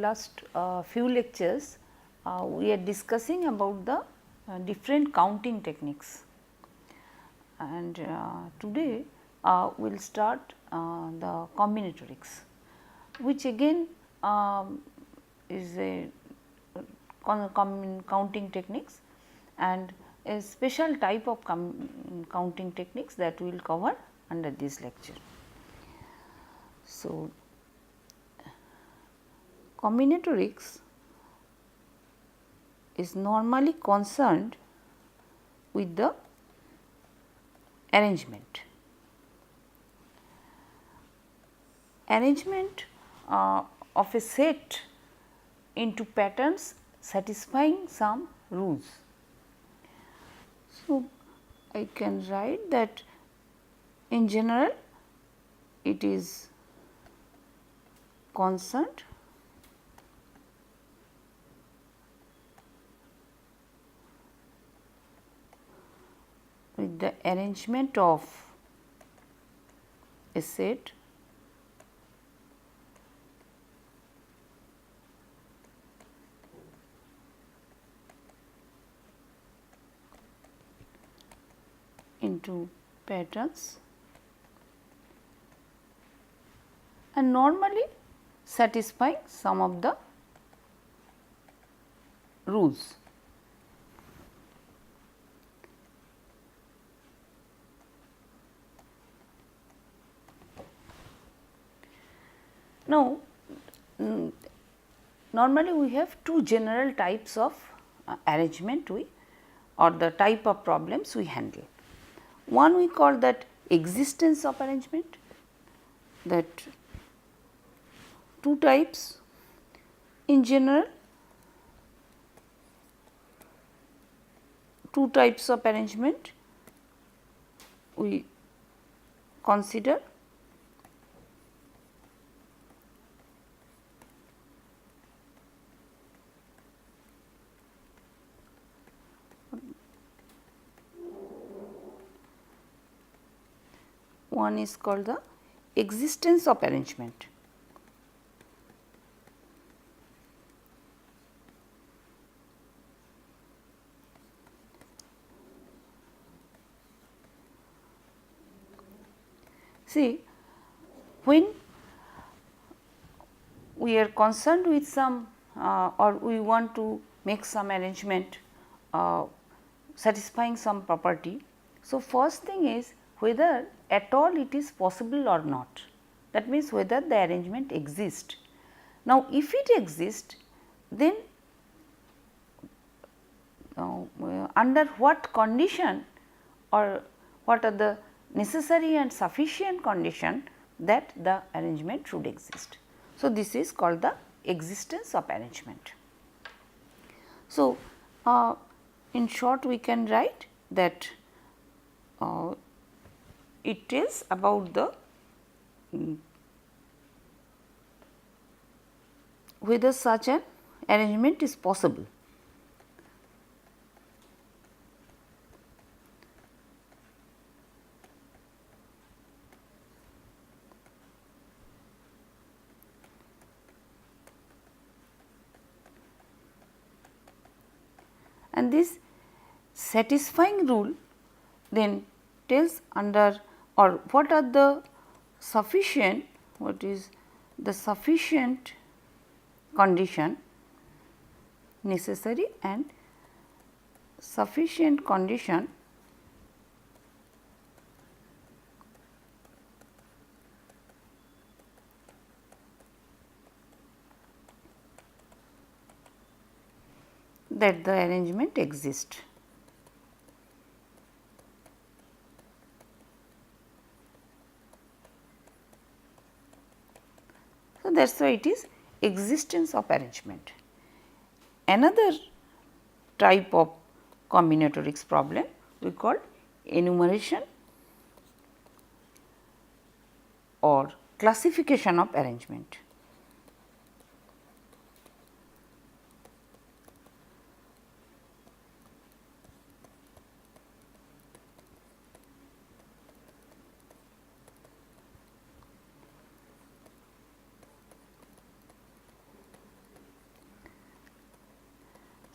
last few lectures we are discussing about the different counting techniques, and today we will start the combinatorics, which again is a counting techniques and a special type of counting techniques that we will cover under this lecture. So, combinatorics is normally concerned with the arrangement of a set into patterns satisfying some rules. So, I can write that in general it is concerned with the arrangement of a set into patterns and normally satisfying some of the rules. Now, normally we have two general types of arrangement or the type of problems we handle. One we call that existence of arrangement, that two types in general, two types of arrangement we consider. One is called the existence of arrangement. See, when we are concerned with some or we want to make some arrangement satisfying some property. So, first thing is whether at all it is possible or not, that means whether the arrangement exists. Now, if it exists, then under what condition or what are the necessary and sufficient condition that the arrangement should exist. So, this is called the existence of arrangement. So, in short we can write that it is about the whether such an arrangement is possible. And this satisfying rule then tells under or what are the sufficient, what is the sufficient condition, necessary and sufficient condition that the arrangement exists. So, that is why it is existence of arrangement. Another type of combinatorics problem we call enumeration or classification of arrangement.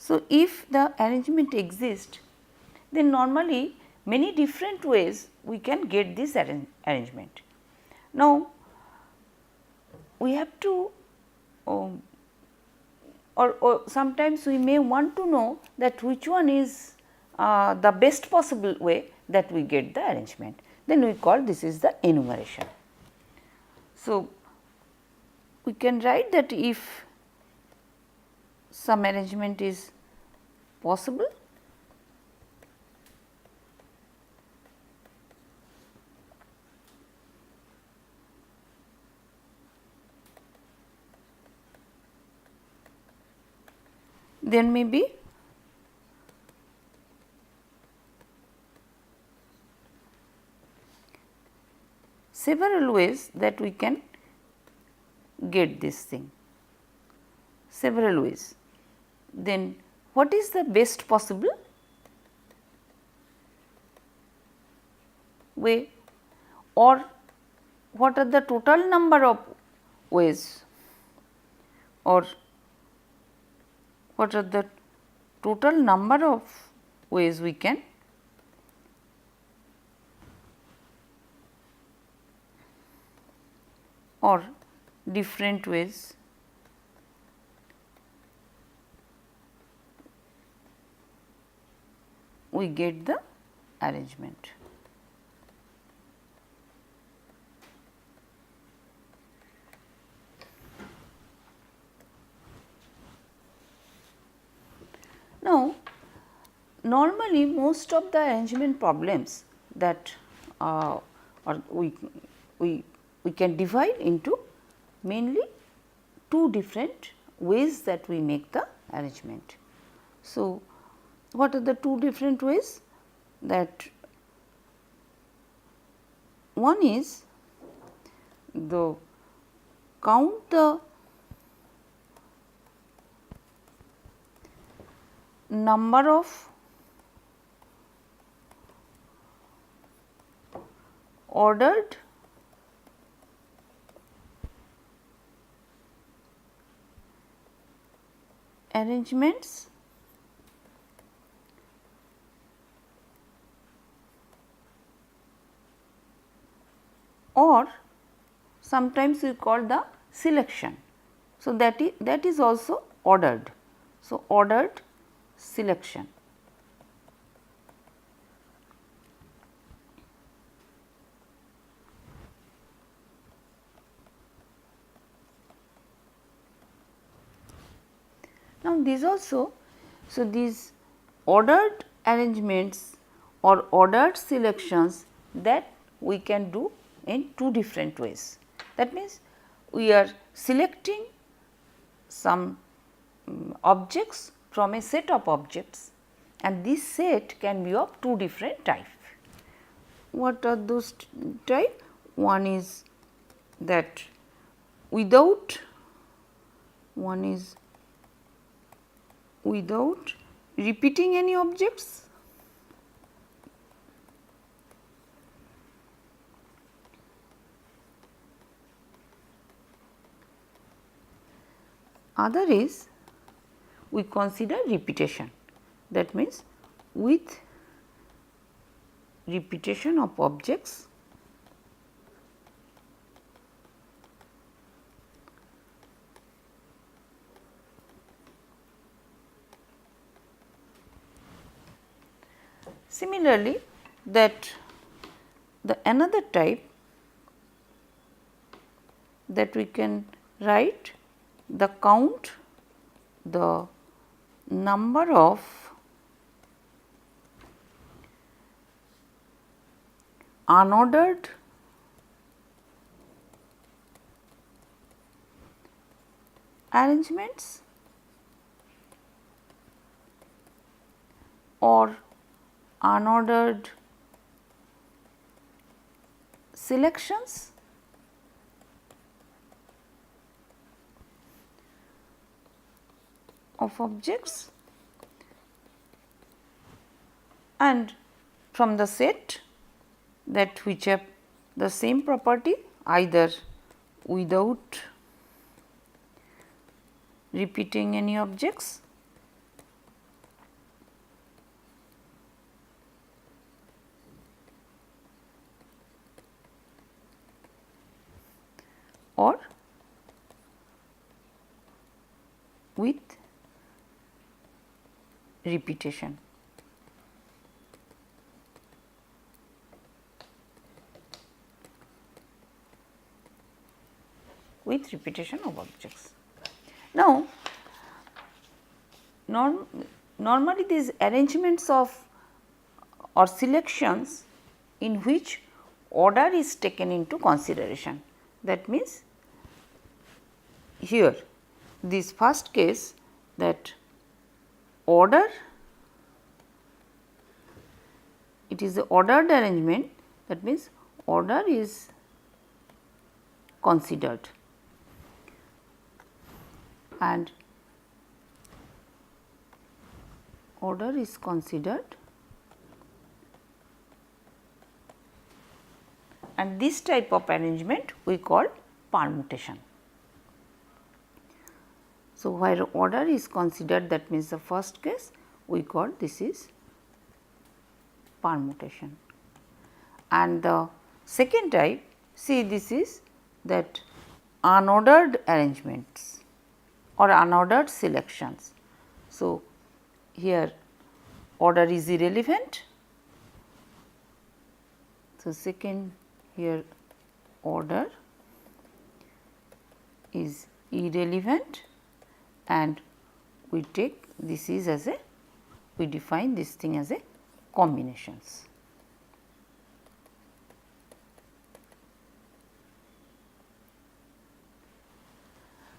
So, if the arrangement exists, then normally many different ways we can get this arrangement. Now, we have to or sometimes we may want to know that which one is the best possible way that we get the arrangement, then we call this is the enumeration. So, we can write that if some arrangement is possible, there may be several ways that we can get this thing, several ways. Then what is the best possible way, or what are the total number of ways, or what are the total number of ways we can or different ways we get the arrangement. Now, normally most of the arrangement problems that or we can divide into mainly two different ways that we make the arrangement. So, what are the two different ways? That one is the count the number of ordered arrangements or sometimes we call the selection. So, that is also ordered. So, ordered selection. Now, these also, so these ordered arrangements or ordered selections that we can do in two different ways. That means, we are selecting some objects from a set of objects, and this set can be of two different types. What are those type? One is that without repeating any objects. Other is we consider repetition, that means with repetition of objects Similarly, that the another type that we can write the count the number of unordered arrangements or unordered selections of objects, and from the set that which have the same property either without repeating any objects or with repetition. With repetition of objects. Now, normally these arrangements of or selections in which order is taken into consideration. That means, here this first case, that order, it is the ordered arrangement, that means order is considered, and order is considered, and this type of arrangement we call permutation. So, where order is considered, that means the first case we call this is permutation, and the second type, see, this is that unordered arrangements or unordered selections. So, here order is irrelevant. So, second here order is irrelevant, and we take this is as a, we define this thing as a combinations.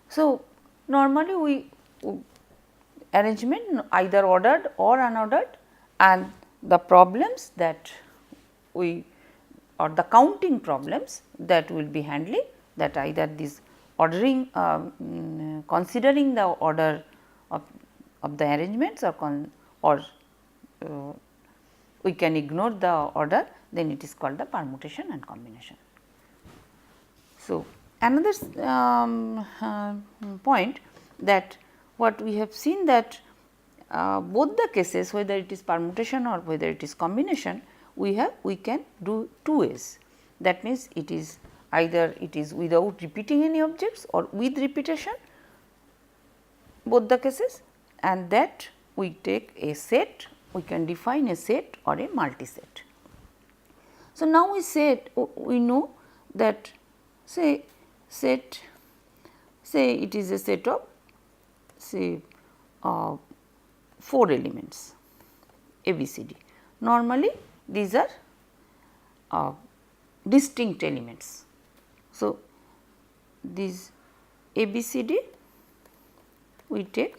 So, normally we arrangement either ordered or unordered, and the problems that we, or the counting problems that we will be handling, that either this ordering considering the order of the arrangements, or we can ignore the order, then it is called the permutation and combination. So, another point, that what we have seen, that both the cases, whether it is permutation or whether it is combination, we can do two ways. That means, it is either it is without repeating any objects or with repetition, both the cases, and that we take a set, we can define a set or a multiset. So, now we know that say it is a set of say 4 elements ABCD. Normally, these are distinct elements. So, these ABCD we take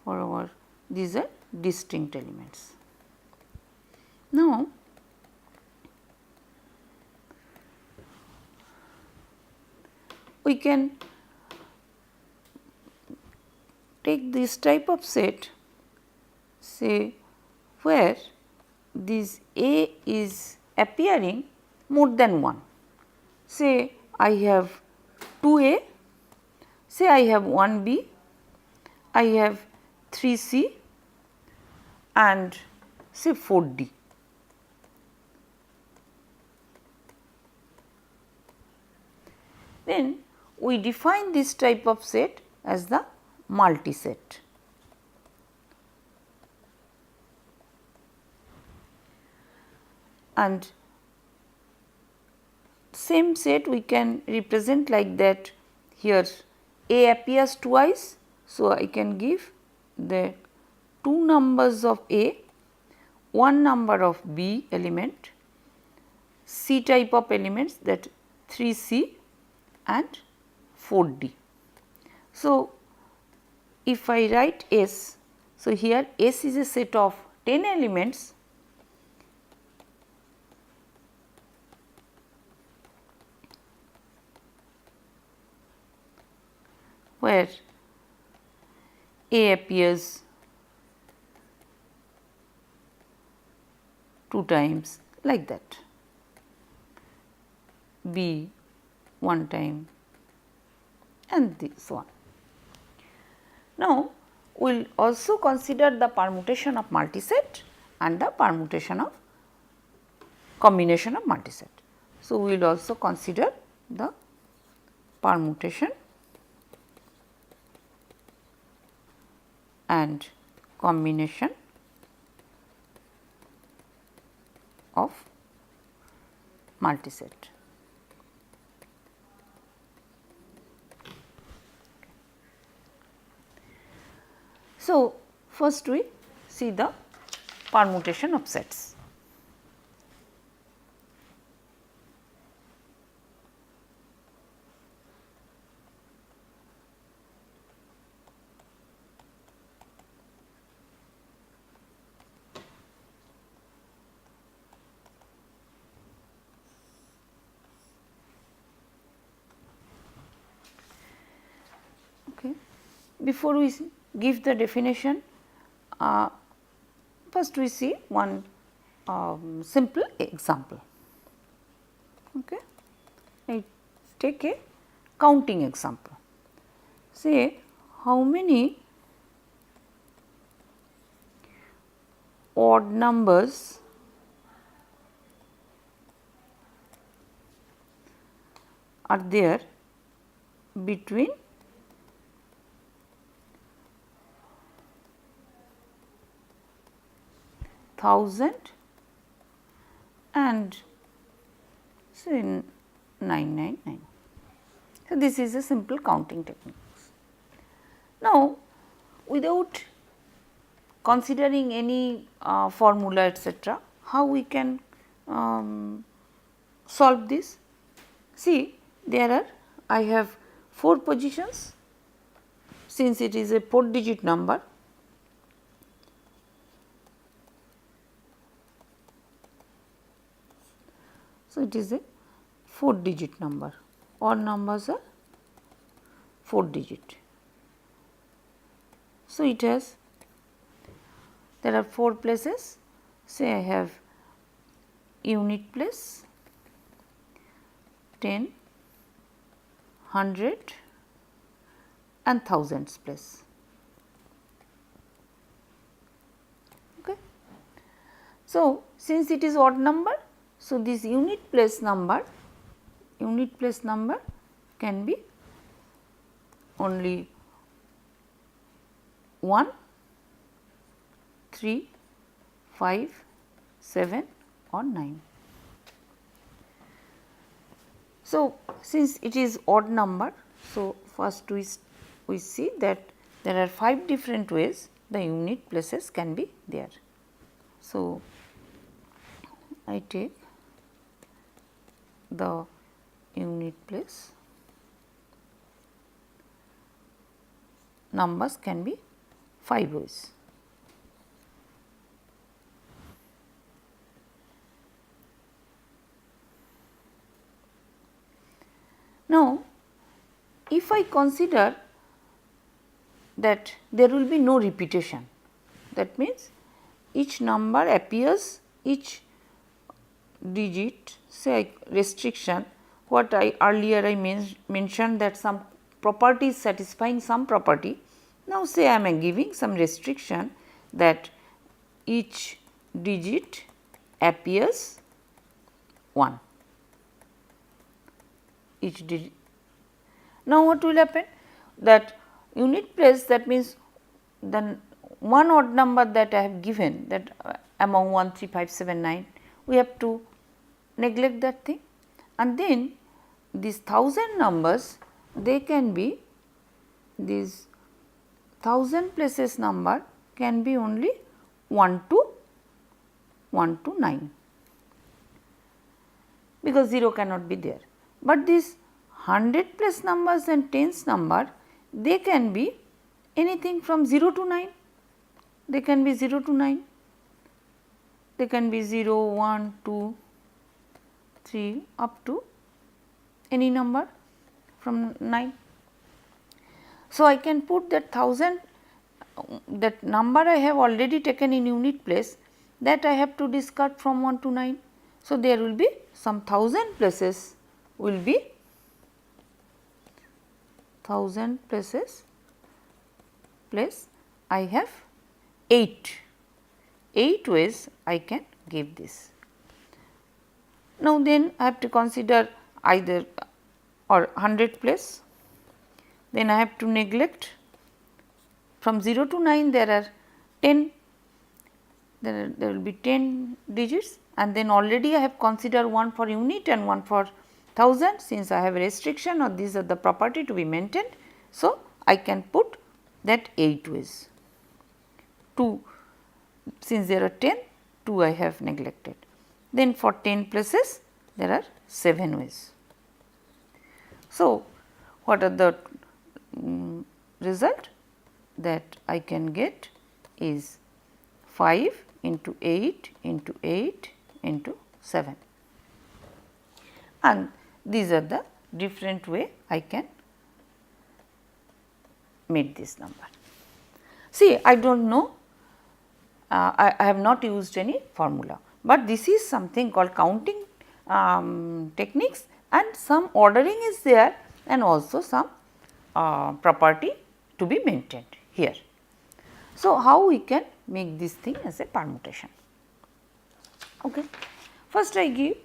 for our, these are distinct elements. Now, we can take this type of set, say where this A is appearing more than 1. Say I have 2A, say I have 1B, I have 3C and say 4D. Then we define this type of set as the multiset. And same set we can represent like that. Here A appears twice, so I can give the 2 numbers of A, 1 number of B element, C type of elements, that 3C and 4D. So, if I write S, so here S is a set of 10 elements, where A appears 2 times like that, B 1 time and so on. Now, we will also consider the permutation of multiset and the permutation of combination of multiset. So, we will also consider the permutation and combination of multiset. So, first we see the permutation of sets. Okay. Before we give the definition, first we see one simple example. Okay. I take a counting example. Say how many odd numbers are there between 1000 and say 999. So, this is a simple counting technique. Now, without considering any formula etc., how we can solve this? See, there are, I have 4 positions, since it is a 4 digit number. So, it is a 4 digit number, all numbers are 4 digit. So, it has, there are 4 places, say I have unit place, 10, 100 and thousands place. Okay. So, since it is odd number, so this unit place number can be only 1, 3, 5, 7 or 9. So, since it is odd number, so first we see that there are 5 different ways the unit places can be there. So, I take the unit place, numbers can be 5 ways. Now, if I consider that there will be no repetition, that means each number appears, each digit, say restriction, what I earlier mentioned that some property is satisfying some property. Now, say I am giving some restriction that each digit appears 1, each digit. Now, what will happen? That unit place, that means then one odd number that I have given, that among 1, 3, 5, 7, 9, we have to neglect that thing, and then these 1000 numbers, they can be, these 1000 places number can be only 1 to 9, because 0 cannot be there. But these 100 place numbers and tens number, they can be anything from 0 to 9, they can be 0 to 9, they can be 0, 1, 2, 3 up to any number from 9. So, I can put that 1000, that number I have already taken in unit place, that I have to discard from 1 to 9. So, there will be some 1000 places, will be 1000 places place I have 8 ways I can give this. Now, then I have to consider either or 100 place, then I have to neglect from 0 to 9 there are 10, there will be 10 digits, and then already I have considered one for unit and one for 1000 since I have a restriction or these are the property to be maintained. So, I can put that 8 ways. 2 since there are 10, 2 I have neglected. Then for 10 places there are 7 ways. So, what are the result that I can get is 5 into 8 into 8 into 7, and these are the different way I can meet this number. See, I do not know, I have not used any formula, but this is something called counting techniques, and some ordering is there and also some property to be maintained here. So, how we can make this thing as a permutation? Okay. First I give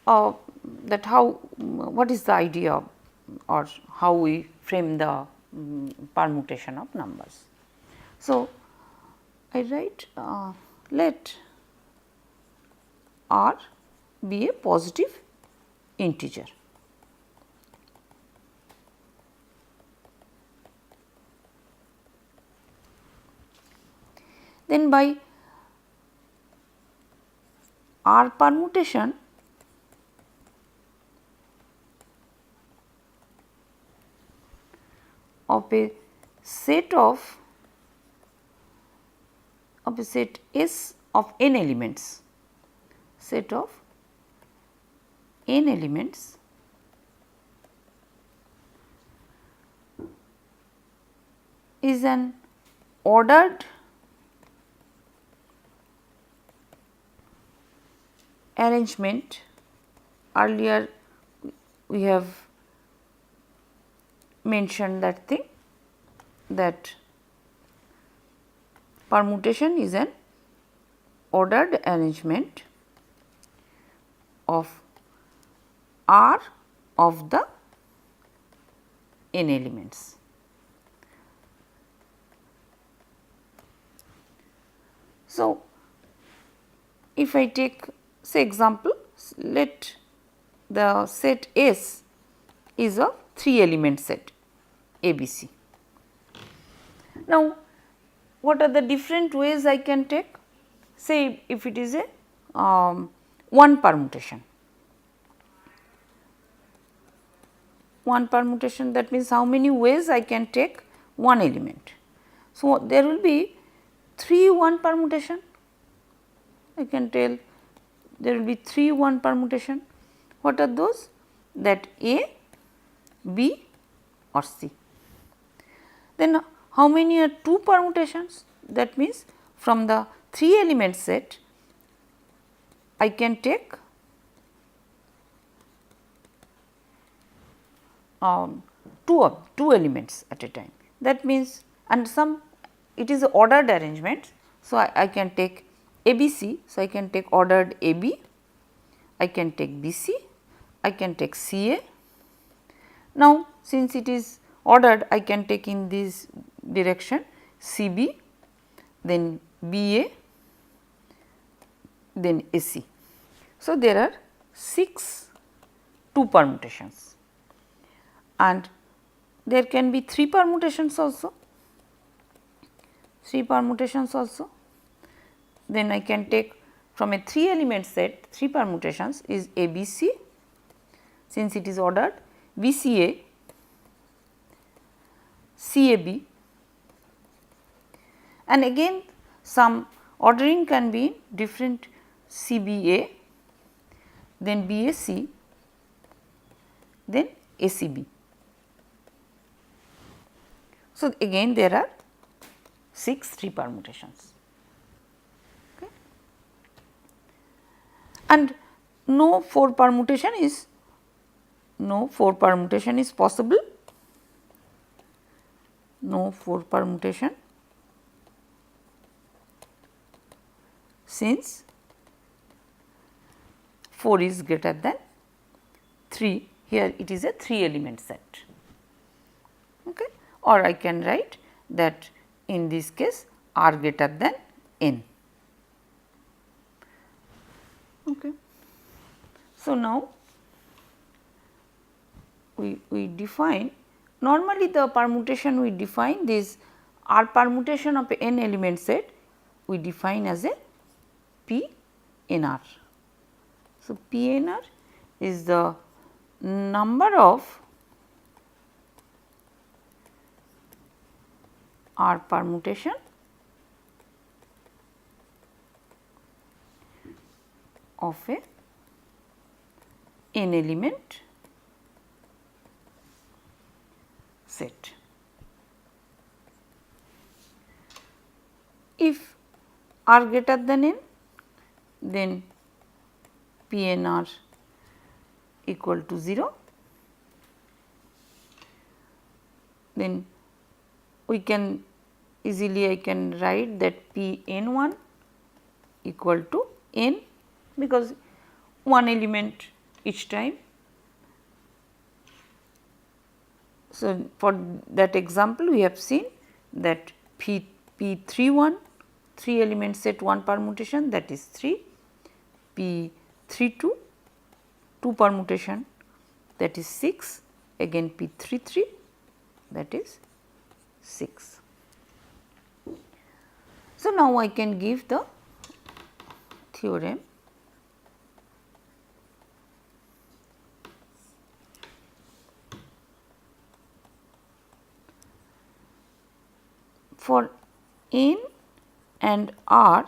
that how what is the idea or how we frame the permutation of numbers. So, I write let r be a positive integer. Then by R permutation, of a set S of n elements, set of n elements is an ordered arrangement. Earlier we have mentioned that thing, that permutation is an ordered arrangement of R of the n elements. So, if I take say example, let the set S is a 3 element set ABC. Now, what are the different ways I can take? Say if it is a one permutation, that means how many ways I can take one element. So, there will be 3 one permutation, I can tell there will be 3 one permutation. What are those? That A, B or C. Then how many are 2 permutations? That means from the 3 element set I can take 2 elements at a time. That means, and some it is ordered arrangement. So, I can take ABC. So, I can take ordered AB, I can take BC, I can take CA. Now, since it is ordered, I can take in this direction CB, then BA, then AC. So, there are 6 2 permutations, and there can be 3 permutations also, 3 permutations also. Then I can take from a 3 element set 3 permutations is ABC, since it is ordered, BCA, CAB, and again some ordering can be different CBA, then BAC, then ACB. So, again there are 6 3 permutations. Okay. And no 4 permutation is possible, no 4 permutation, since 4 is greater than 3 here it is a 3 element set, okay. Or I can write that in this case r greater than n. Okay. So, now we define, normally the permutation we define this r permutation of n element set we define as a P n r. So, P n r is the number of r permutation of a n element set. If r greater than n, then P n r equal to 0, then we can easily I can write that P n 1 equal to n, because one element each time. So, for that example we have seen that P 3 1 3 element set 1 permutation, that is 3, P 3 2 2 permutation, that is 6, again P 3 3, that is 6. So, now I can give the theorem. For n and r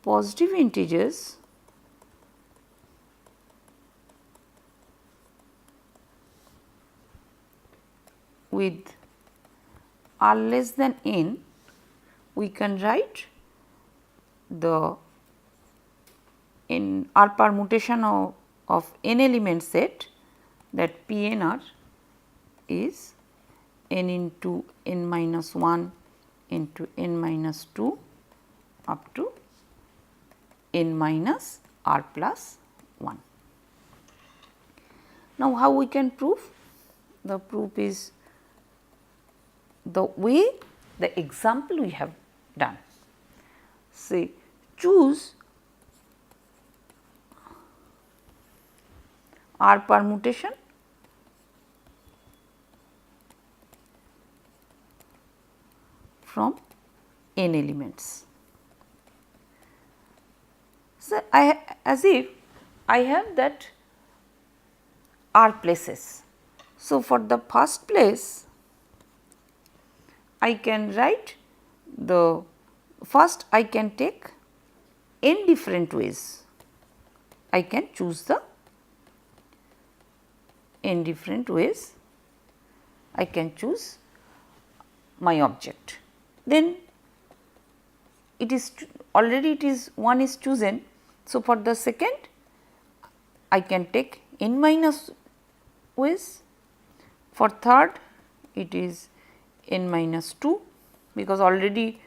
positive integers with r less than n, we can write the in r permutation of n element set, that P n r is n into n minus 1 into n minus 2 up to n minus r plus 1. Now, how we can prove? The proof is the way, the example we have done. Say, choose r permutation from n elements. So, as if I have that r places. So, for the first place I can write the first, I can take n different ways, I can choose the n different ways, I can choose my object. Then it is already it is one is chosen. So, for the second I can take n minus ways, for third it is n minus 2, because already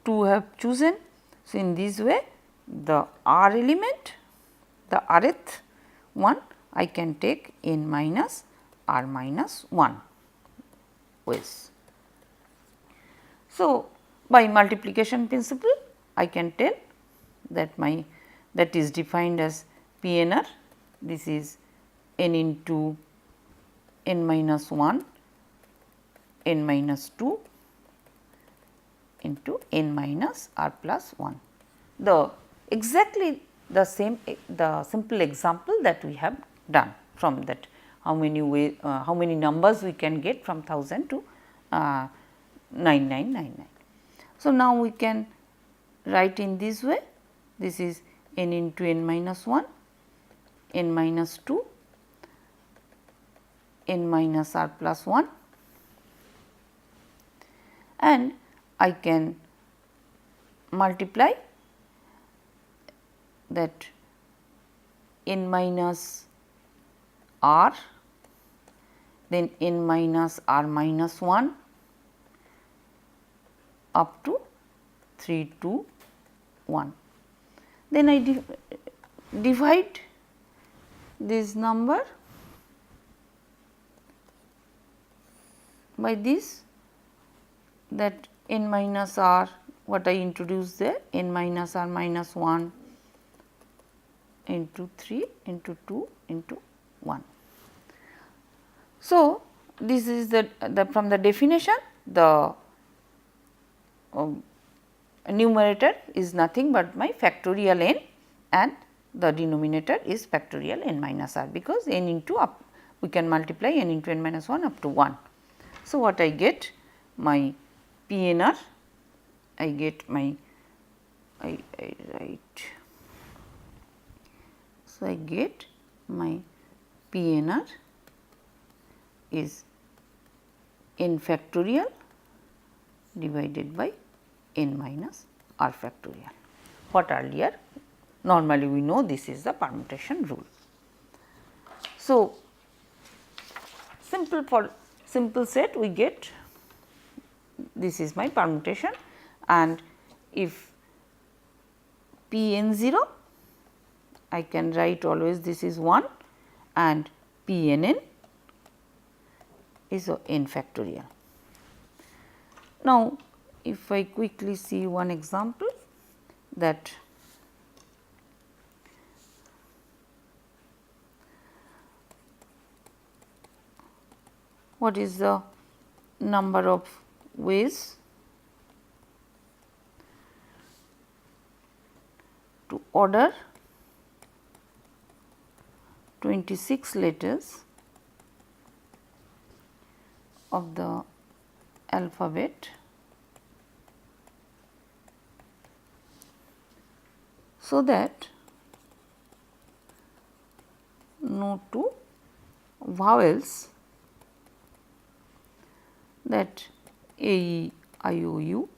2 have chosen. So, in this way the r element, the rth one, I can take n minus r minus 1 ways. So, by multiplication principle I can tell that that is defined as P n r, this is n into n minus 1, n minus 2 into n minus r plus 1. The exactly the same, the simple example that we have done from that, how many numbers we can get from 1000 to 9999. So, now we can write in this way, this is n into n minus 1, n minus 2, n minus r plus 1, and I can multiply that n minus r, then n minus r minus 1 up to 3 to 1. Then I divide this number by this, that n minus r, what I introduced there, n minus r minus 1 into 3 into 2 into 1. So, this is the from the definition, the numerator is nothing but my factorial n and the denominator is factorial n minus r, because n into up we can multiply n into n minus 1 up to 1. So, what I get my PNR, I get my I write. So, I get my PNR is n factorial divided by n minus r factorial. What earlier normally we know this is the permutation rule. So, for simple set we get this is my permutation, and if P n 0 I can write always this is 1 and P n n is n factorial. Now, if I quickly see one example, that what is the number of ways to order 26 letters of the alphabet so that no two vowels, that A, E, I, O, U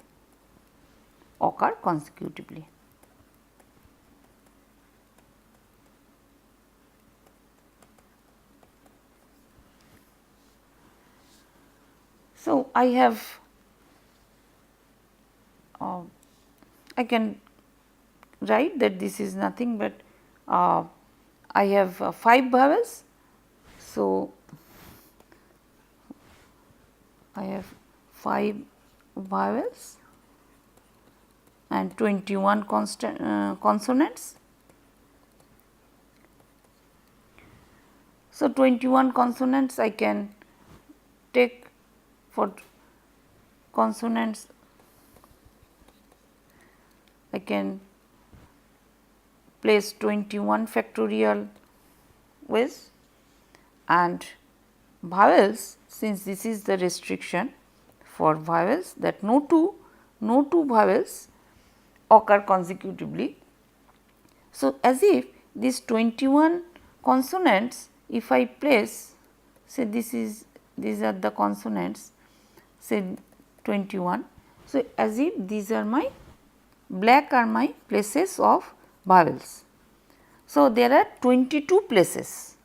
occur consecutively. So, I have I can write that this is nothing but I have 5 vowels. So, I have 5 vowels and 21 consonants. So, 21 consonants I can take for consonants, I can place 21 factorial ways, and vowels, since this is the restriction for vowels, that no two vowels occur consecutively. So, as if these 21 consonants, if I place, say these are the consonants, say 21. So, as if these are my black are my places of vowels. So, there are 22 places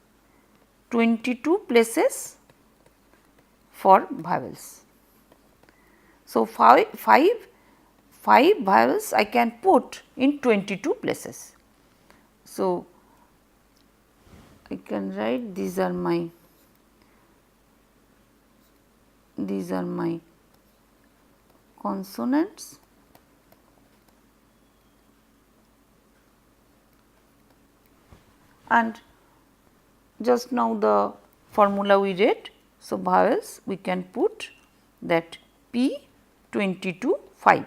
for vowels. So, 5 vowels I can put in 22 places. So, I can write these are my consonants, and just now the formula we read. So, vowels we can put that P 22 5,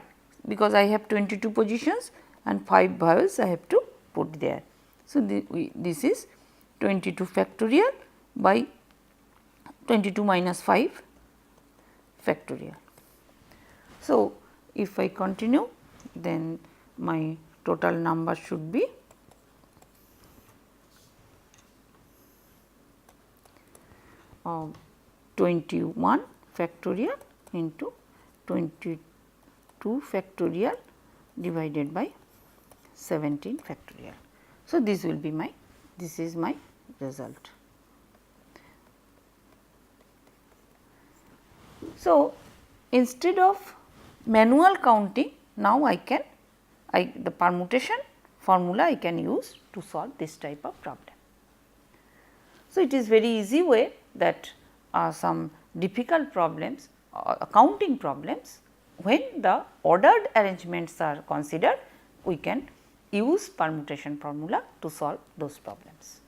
because I have 22 positions and 5 vowels I have to put there. So, this is 22 factorial by 22 minus 5 factorial. So, if I continue, then my total number should be 21 factorial into 22 factorial divided by 17 factorial. So, this will be my, this is my result. So, instead of manual counting, now I can the permutation formula I can use to solve this type of problem. So, it is very easy way that some difficult problems counting problems, when the ordered arrangements are considered, we can use permutation formula to solve those problems.